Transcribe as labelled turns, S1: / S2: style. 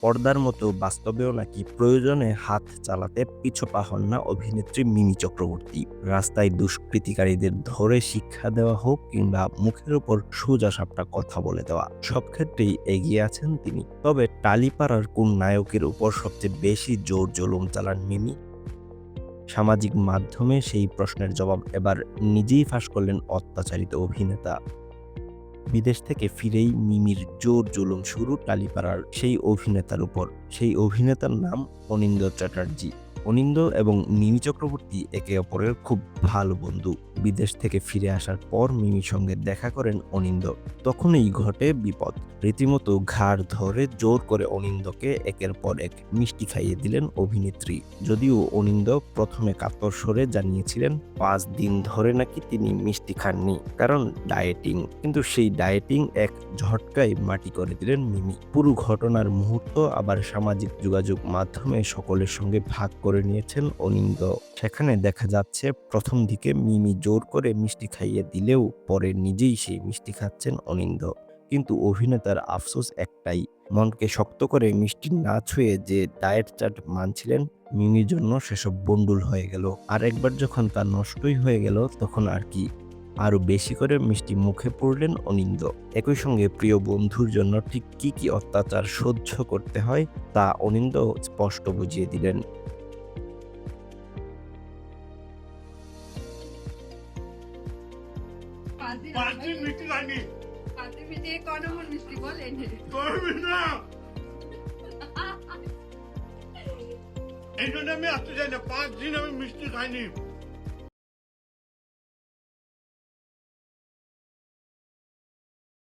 S1: পর্দার মতো বাস্তবেও নাকি প্রয়োজনে হাত চালাতে পিছপা হন না অভিনেত্রী মিমি চক্রবর্তী। রাস্তায় দুষ্কৃতিকারীদের ধরে শিক্ষা দেওয়া হোক কিংবা মুখের উপর সোজা সাপটা কথা বলে দেওয়া, সব ক্ষেত্রেই এগিয়ে আছেন তিনি। তবে টালিপাড়ার কোন নায়কের উপর সবচেয়ে বেশি জোর জুলুম চালান মিমি? সামাজিক মাধ্যমে সেই প্রশ্নের জবাব এবার নিজেই ফাঁস করলেন অত্যাচারিত অভিনেতা। বিদেশ থেকে ফিরেই মিমির জোর জুলুম শুরু টালিপাড়ার সেই অভিনেতার উপর। সেই অভিনেতার নাম অনিন্দ্য চ্যাটার্জি। অনিন্দ্য এবং মিমি চক্রবর্তী একে অপরের খুব ভালো বন্ধু। বিদেশ থেকে ফিরে আসার পর মিমির সঙ্গে দেখা করেন অনিন্দ্য। তখনই ঘটে বিপদ। রীতিমতো ঘাড় ধরে জোর করে অনিন্দ্যকে একের পর এক মিষ্টি খাইয়ে দিলেন অভিনেত্রী। যদিও অনিন্দ্য প্রথমে কাতর স্বরে জানিয়েছিলেন 5 দিন ধরে নাকি তিনি মিষ্টি খাননি, কারণ ডায়েটিং। কিন্তু সেই ডায়েটিং এক ঝটকায় মাটি করে দিলেন মিমি। পুরো ঘটনার মুহূর্ত আবার সামাজিক যোগাযোগ মাধ্যমে সকলের সঙ্গে ভাগ করে নিয়েছেন অনিন্দ্য। সেখানে দেখা যাচ্ছে প্রথম দিকে মিমি জোর করে মিষ্টি খাইয়ে দিলেও পরে নিজেই সেই মিষ্টি খাচ্ছেন অনিন্দ্য। কিন্তু অভিনেতার আফসোস একটাই, মনকে শক্ত করে মিষ্টি না ছুঁয়ে যে ডায়েট চার্ট মানছিলেন, মিমির জন্য সেসব বন্ডুল হয়ে গেল। আর একবার যখন তা নষ্টই হয়ে গেল, তখন আর কি, আরো বেশি করে মিষ্টি মুখে পড়লেন অনিন্দ্য। একই সঙ্গে প্রিয় বন্ধুর জন্য ঠিক কি অত্যাচার সহ্য করতে হয় তা অনিন্দ্য স্পষ্ট বুঝিয়ে দিলেন।
S2: 5 দিন মিষ্টি খাইনি। করবি না। এই জন্য আমি আসতে চাই না, 5 দিন আমি মিষ্টি খাইনি।